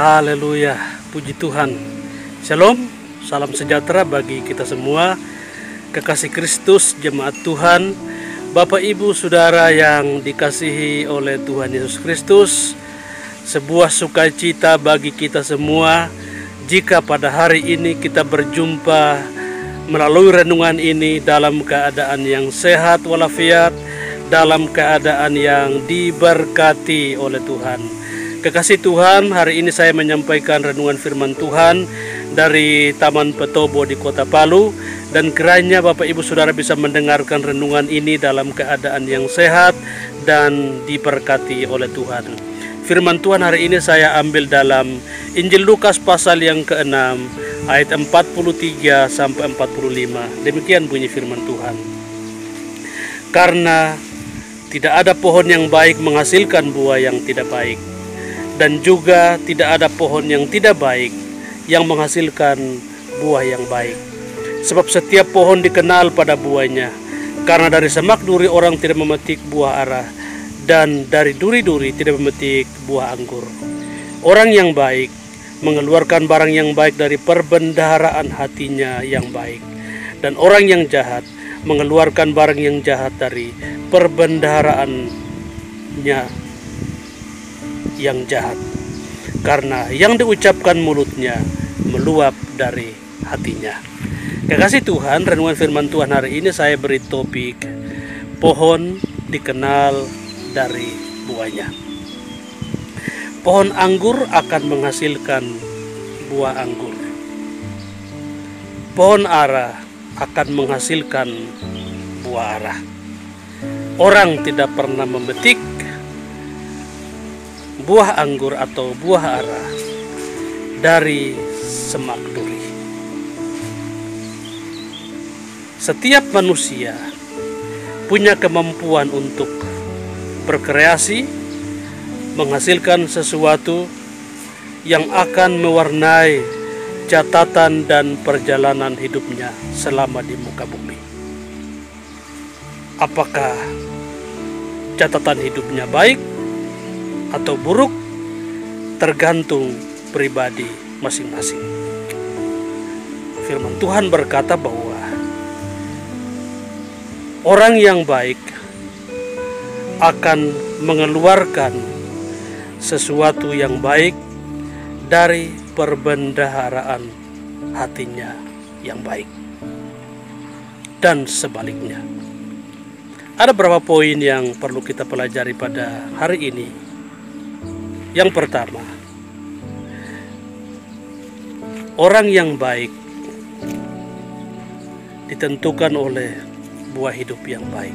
Haleluya, puji Tuhan. Shalom, salam sejahtera bagi kita semua. Kekasih Kristus, jemaat Tuhan, Bapak Ibu Saudara yang dikasihi oleh Tuhan Yesus Kristus. Sebuah sukacita bagi kita semua jika pada hari ini kita berjumpa melalui renungan ini dalam keadaan yang sehat walafiat, dalam keadaan yang diberkati oleh Tuhan. Kekasih Tuhan, hari ini saya menyampaikan renungan firman Tuhan dari Taman Petobo di Kota Palu, dan kiranya Bapak Ibu Saudara bisa mendengarkan renungan ini dalam keadaan yang sehat dan diberkati oleh Tuhan. Firman Tuhan hari ini saya ambil dalam Injil Lukas pasal yang ke-6 ayat 43 sampai 45. Demikian bunyi firman Tuhan. Karena tidak ada pohon yang baik menghasilkan buah yang tidak baik, dan juga tidak ada pohon yang tidak baik yang menghasilkan buah yang baik. Sebab setiap pohon dikenal pada buahnya. Karena dari semak duri orang tidak memetik buah ara, dan dari duri-duri tidak memetik buah anggur. Orang yang baik mengeluarkan barang yang baik dari perbendaharaan hatinya yang baik, dan orang yang jahat mengeluarkan barang yang jahat dari perbendaharaannya yang jahat. Karena yang diucapkan mulutnya meluap dari hatinya. Kekasih Tuhan, renungan firman Tuhan hari ini saya beri topik pohon dikenal dari buahnya. Pohon anggur akan menghasilkan buah anggur. Pohon ara akan menghasilkan buah ara. Orang tidak pernah memetik buah anggur atau buah ara dari semak duri. Setiap manusia punya kemampuan untuk berkreasi, menghasilkan sesuatu yang akan mewarnai catatan dan perjalanan hidupnya selama di muka bumi. Apakah catatan hidupnya baik atau buruk, tergantung pribadi masing-masing. Firman Tuhan berkata bahwa orang yang baik akan mengeluarkan sesuatu yang baik dari perbendaharaan hatinya yang baik, dan sebaliknya. Ada beberapa poin yang perlu kita pelajari pada hari ini. Yang pertama, orang yang baik ditentukan oleh buah hidup yang baik.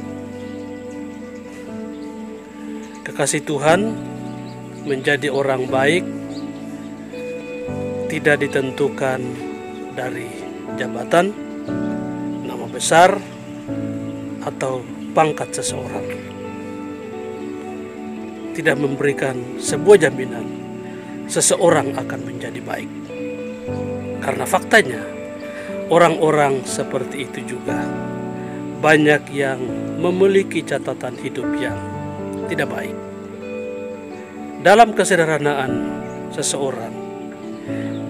Kekasih Tuhan, menjadi orang baik tidak ditentukan dari jabatan, nama besar, atau pangkat seseorang. Tidak memberikan sebuah jaminan seseorang akan menjadi baik. Karena faktanya, orang-orang seperti itu juga banyak yang memiliki catatan hidup yang tidak baik. Dalam kesederhanaan seseorang,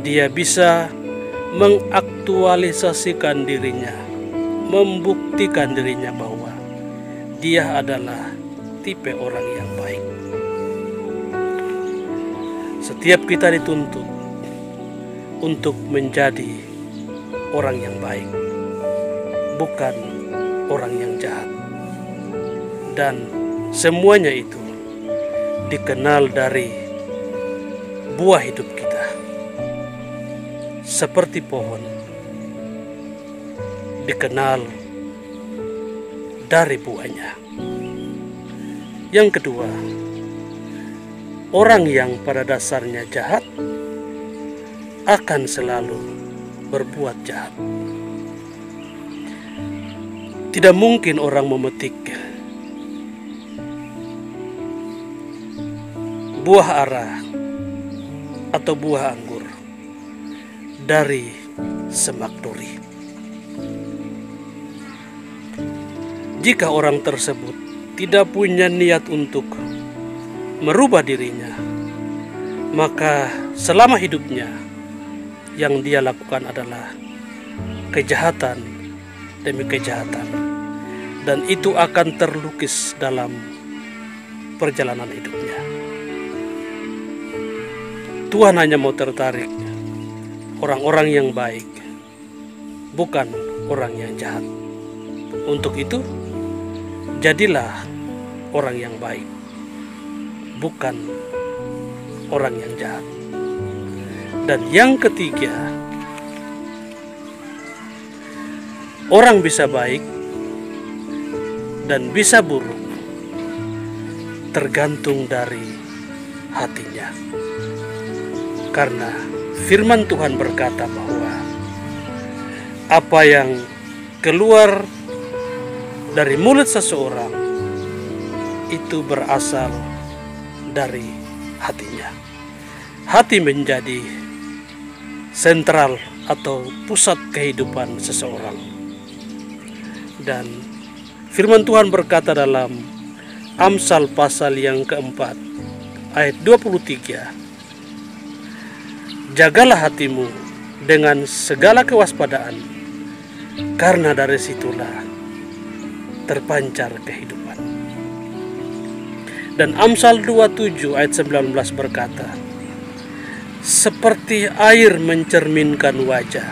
dia bisa mengaktualisasikan dirinya, membuktikan dirinya bahwa dia adalah tipe orang yang baik. Setiap kita dituntut untuk menjadi orang yang baik, bukan orang yang jahat. Dan semuanya itu dikenal dari buah hidup kita. Seperti pohon dikenal dari buahnya. Yang kedua, orang yang pada dasarnya jahat akan selalu berbuat jahat. Tidak mungkin orang memetik buah ara atau buah anggur dari semak duri. Jika orang tersebut tidak punya niat untuk merubah dirinya, maka selama hidupnya yang dia lakukan adalah kejahatan demi kejahatan, dan itu akan terlukis dalam perjalanan hidupnya. Tuhan hanya mau tertarik orang-orang yang baik, bukan orang yang jahat. Untuk itu, jadilah orang yang baik, bukan orang yang jahat. Dan yang ketiga, orang bisa baik dan bisa buruk tergantung dari hatinya. Karena firman Tuhan berkata bahwa apa yang keluar dari mulut seseorang itu berasal dari hatinya. Hati menjadi sentral atau pusat kehidupan seseorang. Dan firman Tuhan berkata dalam Amsal pasal yang keempat ayat 23, jagalah hatimu dengan segala kewaspadaan, karena dari situlah terpancar kehidupan. Dan Amsal 27 ayat 19 berkata, seperti air mencerminkan wajah,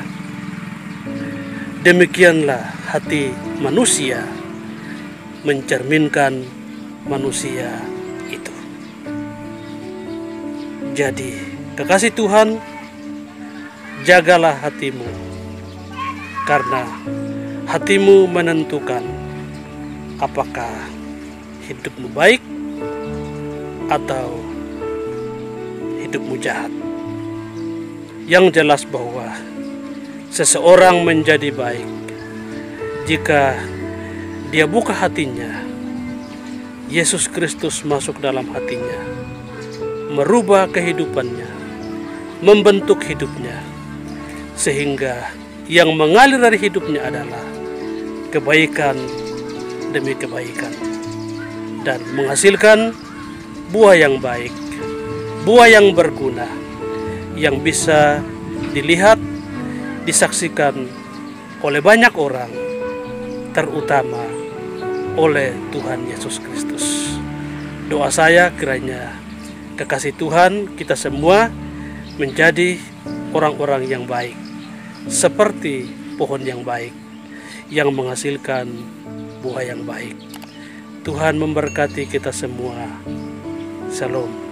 demikianlah hati manusia mencerminkan manusia itu. Jadi, kekasih Tuhan, jagalah hatimu, karena hatimu menentukan apakah hidupmu baik atau hidupmu jahat. Yang jelas bahwa seseorang menjadi baik jika dia buka hatinya, Yesus Kristus masuk dalam hatinya, merubah kehidupannya, membentuk hidupnya, sehingga yang mengalir dari hidupnya adalah kebaikan demi kebaikan, dan menghasilkan buah yang baik, buah yang berguna, yang bisa dilihat, disaksikan oleh banyak orang, terutama oleh Tuhan Yesus Kristus. Doa saya kiranya kekasih Tuhan, kita semua menjadi orang-orang yang baik, seperti pohon yang baik, yang menghasilkan buah yang baik. Tuhan memberkati kita semua. Shalom.